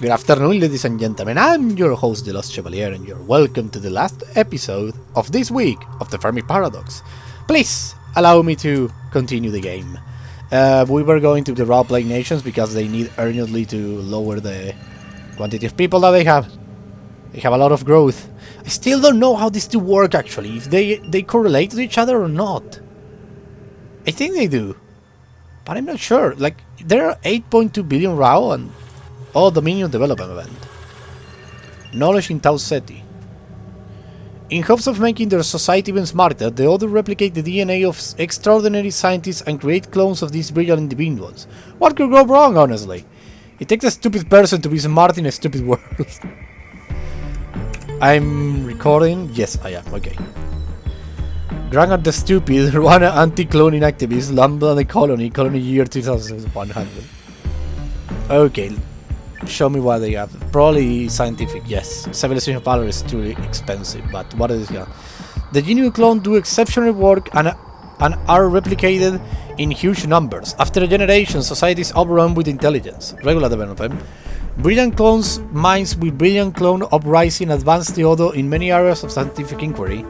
Good afternoon, ladies and gentlemen. I'm your host, the Lost Chevalier, and you're welcome to the last episode of this week of the Fermi Paradox. Please allow me to continue the game. We were going to the role-playing nations because they need urgently to lower the quantity of people that they have. They have a lot of growth. I still don't know how these two work actually, if they correlate to each other or not. I think they do, but I'm not sure. Like, there are 8.2 billion RAW and Dominion Development Event. Knowledge in Tau Ceti. In hopes of making their society even smarter, the Other replicate the DNA of extraordinary scientists and create clones of these brilliant individuals. What could go wrong, honestly? It takes a stupid person to be smart in a stupid world. I'm recording? Yes, I am. Okay. Grangar the Stupid, one anti-cloning activist, landed on the colony year 2100. Okay. Show me what they have. Probably scientific, yes. Civilization of Valor is truly expensive, but what is it? The genuine clones do exceptional work and are replicated in huge numbers. After a generation, society is overrun with intelligence. Regular development. Brilliant clones minds with brilliant clone uprising advance the Odo in many areas of scientific inquiry.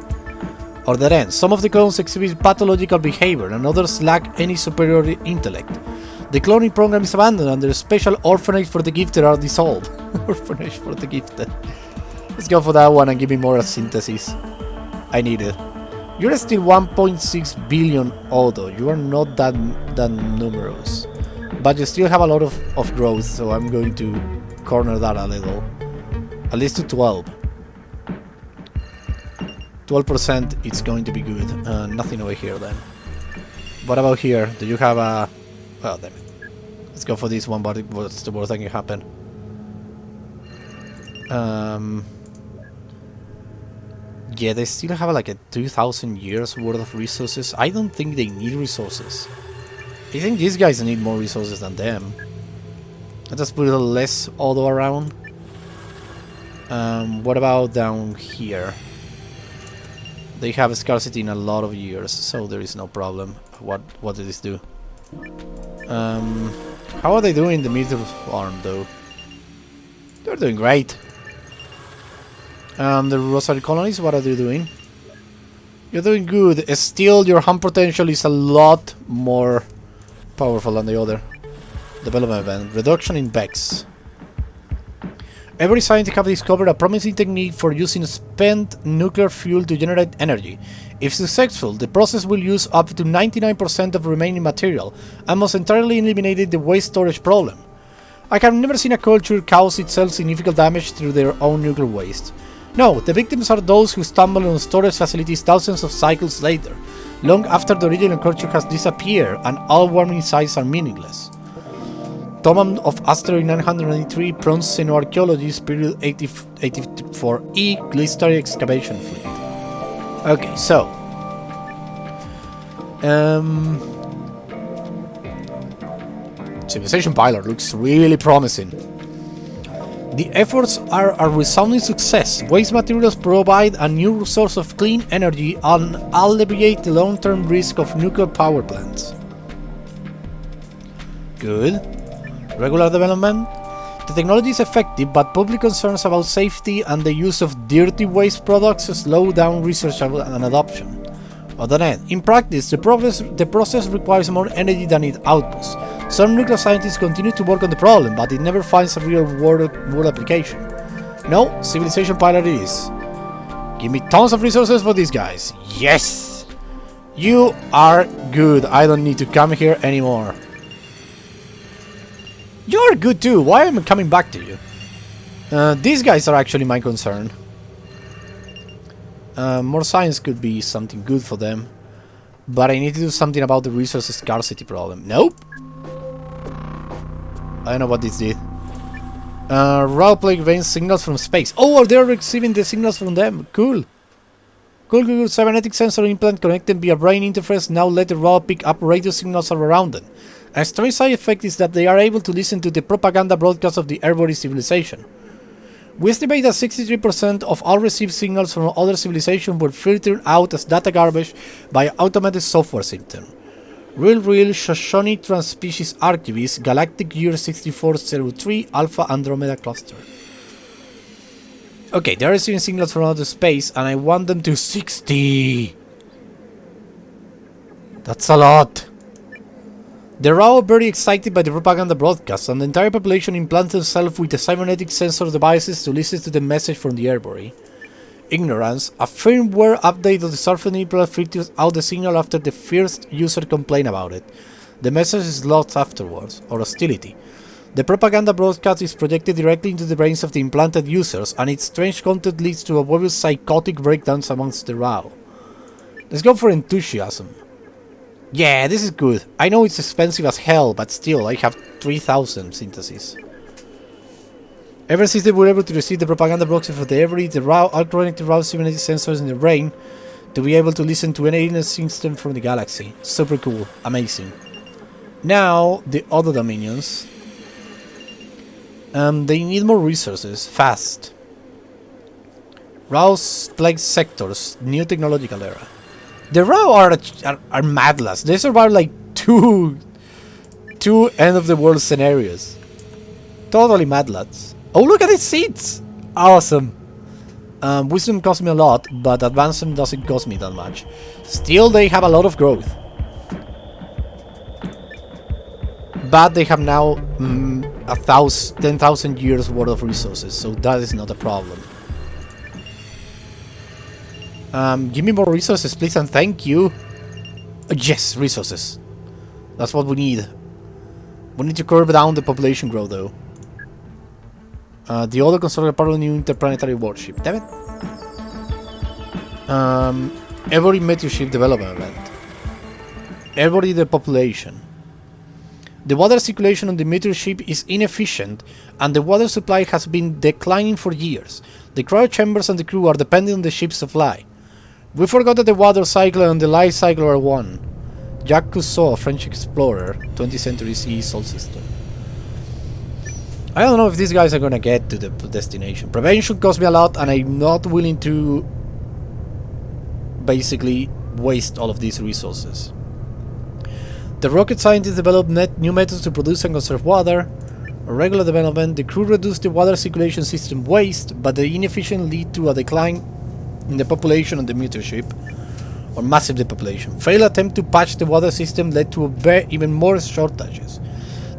Or the end, some of the clones exhibit pathological behavior and others lack any superior intellect. The cloning program is abandoned and the special orphanage for the gifted are dissolved. Orphanage for the gifted. Let's go for that one and give me more synthesis. I need it. You're still 1.6 billion Odo. You are not that numerous. But you still have a lot of growth, so I'm going to corner that a little. At least to 12. 12%, it's going to be good. Nothing over here then. What about here? Do you have a... Well, damn it. Let's go for this one, but what's the worst that can happen? Yeah, they still have like a 2,000 years worth of resources. I don't think they need resources. I think these guys need more resources than them. Let's just put a little less auto around. What about down here? They have a scarcity in a lot of years, so there is no problem. What did this do? How are they doing in the middle farm though? They're doing great. The Rosary colonies, what are they doing? You're doing good. Still, your hum potential is a lot more powerful than the other. Development event. Reduction in Vex. Every scientist has discovered a promising technique for using spent nuclear fuel to generate energy. If successful, the process will use up to 99% of remaining material, and must entirely eliminate the waste storage problem. I have never seen a culture cause itself significant damage through their own nuclear waste. No, the victims are those who stumble on storage facilities thousands of cycles later, long after the original culture has disappeared and all warming sites are meaningless. Tomam of Asteroid 993, Bronze Xenoarchaeologist, period 84E, Glister Excavation Fleet. Okay, so... Civilization Pilot looks really promising. The efforts are a resounding success. Waste materials provide a new source of clean energy and alleviate the long-term risk of nuclear power plants. Good. Regular development. The technology is effective, but public concerns about safety and the use of dirty waste products slow down research and adoption. Other end, in practice, the process requires more energy than it outputs. Some nuclear scientists continue to work on the problem, but it never finds a real-world application. No, Civilization Pilot it is. Give me tons of resources for these guys. Yes! You are good. I don't need to come here anymore. You're good too. Why am I coming back to you? These guys are actually my concern. More science could be something good for them. But I need to do something about the resource scarcity problem. Nope. I don't know what this did. Raw plague veins signals from space. Oh, they're receiving the signals from them. Cool. Cool. Cybernetic sensor implant connected via brain interface now let the raw pick up radio signals all around them. A strange side effect is that they are able to listen to the propaganda broadcast of the airborne civilization. We estimate that 63% of all received signals from other civilizations were filtered out as data garbage by automated software system. Real Shoshone Transpecies Archivist, Galactic Year 6403, Alpha Andromeda Cluster. Okay, they're receiving signals from outer space, and I want them to 60! That's a lot! They're all very excited by the propaganda broadcast, and the entire population implanted itself with the cybernetic sensor devices to listen to the message from the airborne. Ignorance, a firmware update of the surfing filters out the signal after the first user complained about it. The message is lost afterwards, or hostility. The propaganda broadcast is projected directly into the brains of the implanted users, and its strange content leads to obvious psychotic breakdowns amongst the RAW. Let's go for enthusiasm. Yeah, this is good. I know it's expensive as hell, but still, I have 3000 synthesis. Ever since they were able to receive the propaganda broadcast for the raw, alternative raw cybernetic sensors in the brain to be able to listen to any alien system from the galaxy. Super cool. Amazing. Now, the other dominions. They need more resources. Fast. Raw plague sectors. New technological era. The raw are madlads. They survive like two end of the world scenarios. Totally madlads. Oh, look at these seats! Awesome. Wisdom costs me a lot, but advancement doesn't cost me that much. Still, they have a lot of growth. But they have now 10,000 years worth of resources, so that is not a problem. Give me more resources, please, and thank you. Yes, resources. That's what we need. We need to curb down the population growth, though. The other constructed part of the new interplanetary warship. Damn it. Every meteorship development event. Every the population. The water circulation on the meteorship is inefficient, and the water supply has been declining for years. The cryo chambers and the crew are dependent on the ship's supply. We forgot that the water cycle and the life cycle are one. Jacques Cousteau, a French explorer, 20th century CE Sol system. I don't know if these guys are gonna get to the destination. Prevention costs me a lot, and I'm not willing to basically waste all of these resources. The rocket scientists developed new methods to produce and conserve water. A regular development, the crew reduced the water circulation system waste, but the inefficient lead to a decline in the population on the meteorship, or massive depopulation. Failed attempt to patch the water system led to even more shortages.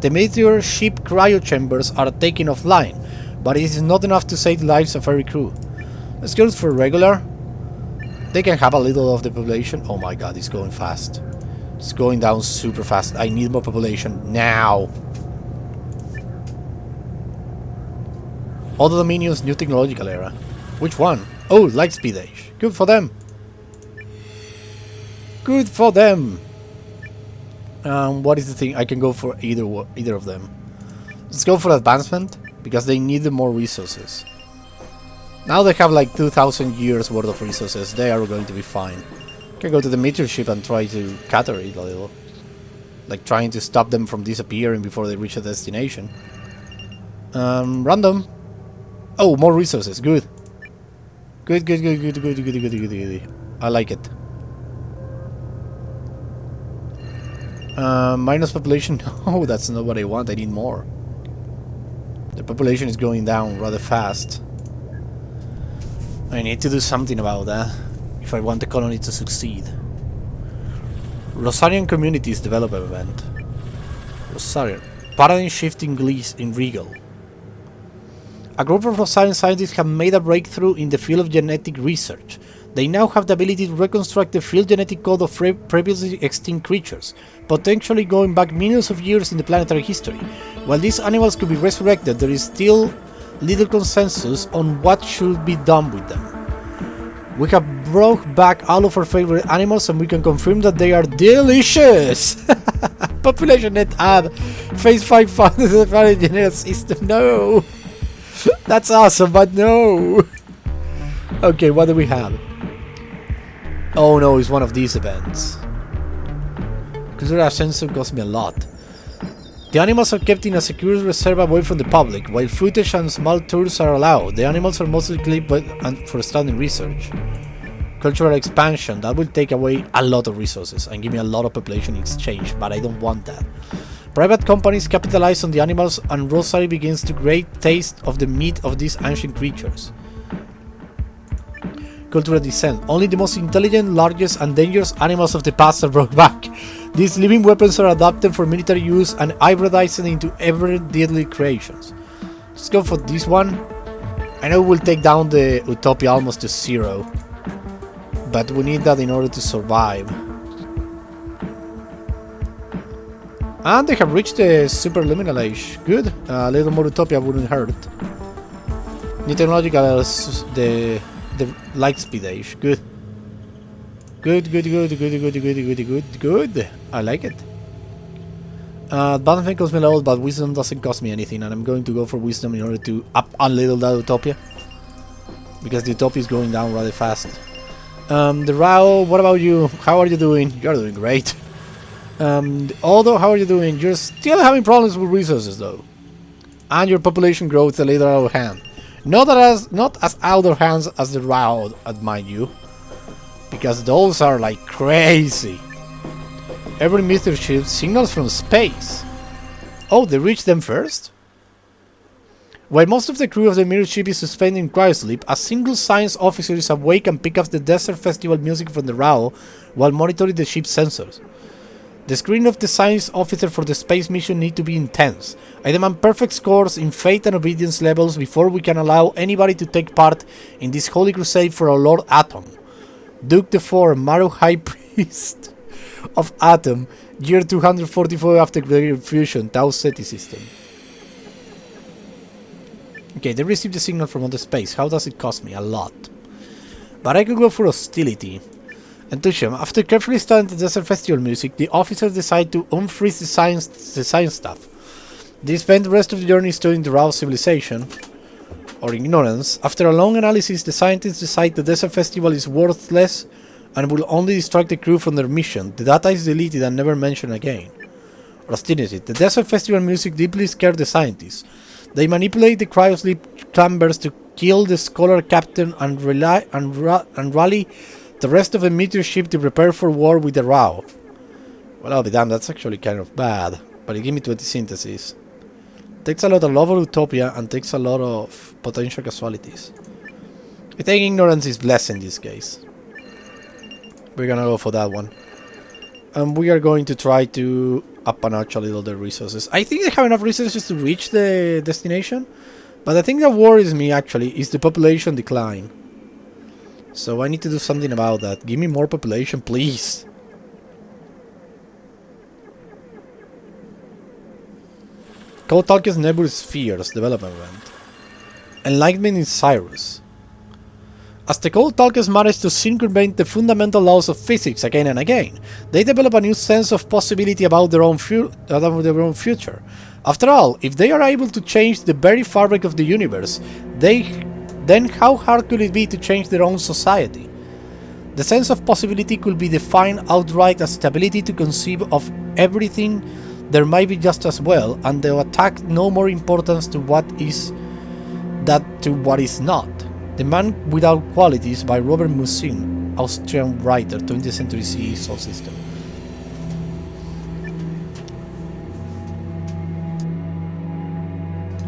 The meteor ship cryo chambers are taken offline, but it is not enough to save the lives of every crew. Let's go for regular. They can have a little of the population. Oh my god, it's going fast. It's going down super fast. I need more population now. Other dominions, new technological era. Which one? Oh, Lightspeed Age. Good for them. Good for them. What is the thing? I can go for either of them. Let's go for advancement, because they need more resources. Now they have like 2,000 years worth of resources. They are going to be fine. Can go to the meteor ship and try to cater it a little. Like trying to stop them from disappearing before they reach a destination. Random. Oh, more resources. Good. Good. I like it. Minus population. No, that's not what I want. I need more. The population is going down rather fast. I need to do something about that if I want the colony to succeed. Rosarian Communities Development Event. Rosarian. Paradigm shift in Regal. A group of Rosarian scientists have made a breakthrough in the field of genetic research. They now have the ability to reconstruct the field genetic code of previously extinct creatures, potentially going back millions of years in the planetary history. While these animals could be resurrected, there is still little consensus on what should be done with them. We have brought back all of our favorite animals, and we can confirm that they are delicious! Population net add. Phase 5 found in the planet genetic system. No! That's awesome, but no! Okay, what do we have? Oh no, it's one of these events. Cultural sensor cost me a lot. The animals are kept in a secure reserve away from the public. While footage and small tours are allowed, the animals are mostly clipped for standing research. Cultural expansion, that will take away a lot of resources and give me a lot of population exchange, but I don't want that. Private companies capitalize on the animals, and Rosary begins to great taste of the meat of these ancient creatures. Cultural descent. Only the most intelligent, largest, and dangerous animals of the past are brought back. These living weapons are adapted for military use and hybridized into ever deadly creations. Let's go for this one. I know we'll take down the Utopia almost to 0, but we need that in order to survive. And they have reached the superluminal age. Good. A little more Utopia wouldn't hurt. New technological, the light speed age. Good. Good. I like it. Advancement costs me levels, but wisdom doesn't cost me anything, and I'm going to go for wisdom in order to up a little that Utopia. Because the Utopia is going down rather fast. The Rao, what about you? How are you doing? You're doing great. Although, how are you doing? You're still having problems with resources, though. And your population growth a little out of hand. Not as out of hands as the Rao, mind you. Because those are like crazy. Every meteor ship signals from space. Oh, they reach them first? While most of the crew of the mirror ship is suspended in cryosleep, a single science officer is awake and picks up the desert festival music from the Rao while monitoring the ship's sensors. The screen of the science officer for the space mission need to be intense. I demand perfect scores in faith and obedience levels before we can allow anybody to take part in this holy crusade for our Lord Atom. Duke IV, Maru High Priest of Atom, year 244 after the fusion, Tau Ceti system. Okay, they received the signal from outer space. How does it cost me? A lot. But I could go for hostility. And touch them. After carefully studying the desert festival music, the officers decide to unfreeze the science stuff. They spend the rest of the journey studying the Rao civilization, or ignorance. After a long analysis, the scientists decide the desert festival is worthless and will only distract the crew from their mission. The data is deleted and never mentioned again. Hostility. The desert festival music deeply scared the scientists. They manipulate the cryosleep chambers to kill the scholar captain and rally the rest of the meteor ship to prepare for war with the Rao. Well, I'll be damned, that's actually kind of bad. But it gave me 20 synthesis. Takes a lot of utopia and takes a lot of potential casualties. I think ignorance is blessed in this case. We're gonna go for that one. And we are going to try to up a notch a little the resources. I think they have enough resources to reach the destination. But the thing that worries me actually is the population decline. So I need to do something about that. Give me more population, please. Kotalkes Nebulous Spheres development rent. Enlightenment in Cyrus. As the Kotalkes manage to circumvent the fundamental laws of physics again and again, they develop a new sense of possibility about their own future. After all, if they are able to change the very fabric of the universe, then how hard could it be to change their own society? The sense of possibility could be defined outright as the ability to conceive of everything there might be just as well, and they attack no more importance to what is than to what is not. The Man Without Qualities by Robert Musil, Austrian writer, 20th century CE Sol System.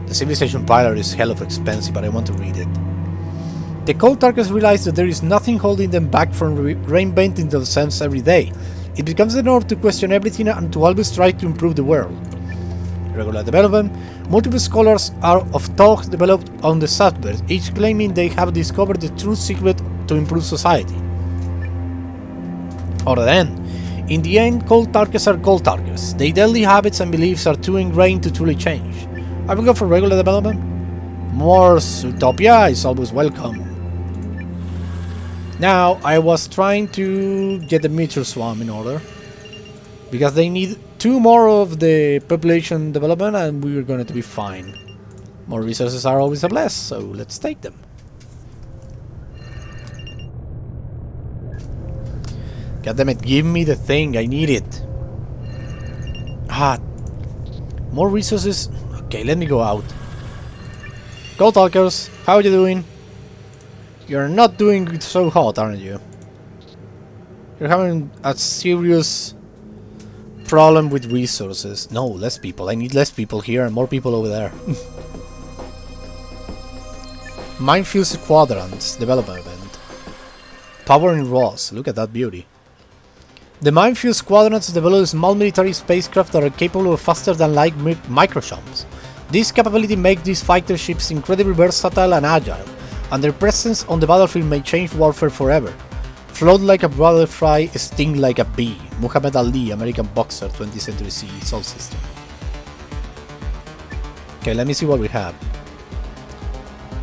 The Civilization Pilot is hell of expensive, but I want to read it. The Kotalkes realize that there is nothing holding them back from reinventing themselves every day. It becomes the norm to question everything and to always try to improve the world. Regular development. Multiple scholars of talks developed on the subject, each claiming they have discovered the true secret to improve society. Or then, in the end, Kotalkes are Kotalkes. Their daily habits and beliefs are too ingrained to truly change. I will go for regular development. More utopia is always welcome. Now, I was trying to get the meteor swarm in order, because they need 2 more of the population development and we're going to be fine. More resources are always a bless, so let's take them. Goddammit, give me the thing, I need it. More resources. Okay, let me go out. Go Talkers, how are you doing? You're not doing so hot, aren't you? You're having a serious problem with resources. No, less people. I need less people here and more people over there. Minefield Quadrants development event. Power in Ross. Look at that beauty. The Minefield Quadrants develop small military spacecraft that are capable of faster than light microjumps. This capability makes these fighter ships incredibly versatile and agile, and their presence on the battlefield may change warfare forever. Float like a butterfly, sting like a bee. Muhammad Ali, American boxer, 20th century CE, Sol system. Okay, let me see what we have.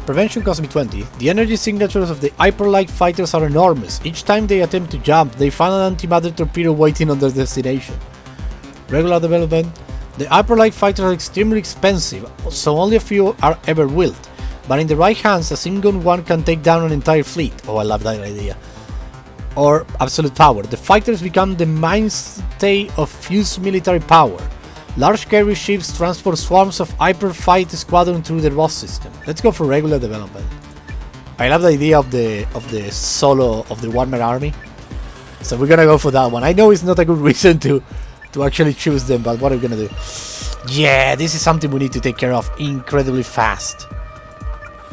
Prevention cost me 20. The energy signatures of the hyperlight fighters are enormous. Each time they attempt to jump, they find an antimatter torpedo waiting on their destination. Regular development. The hyperlight fighters are extremely expensive, so only a few are ever built. But in the right hands, a single one can take down an entire fleet. Oh, I love that idea. Or absolute power. The fighters become the mainstay of fused military power. Large carrier ships transport swarms of hyper-fight squadron through the Ross system. Let's go for regular development. I love the idea of the solo of the one-man army. So we're gonna go for that one. I know it's not a good reason to actually choose them, but what are we gonna do? Yeah, this is something we need to take care of incredibly fast.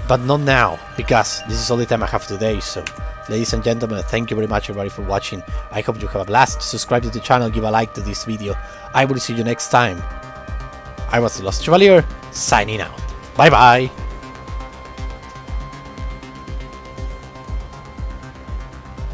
But not now, because this is all the time I have today, so... Ladies and gentlemen, thank you very much everybody for watching. I hope you have a blast. Subscribe to the channel, give a like to this video. I will see you next time. I was the Lost Chevalier, signing out. Bye bye!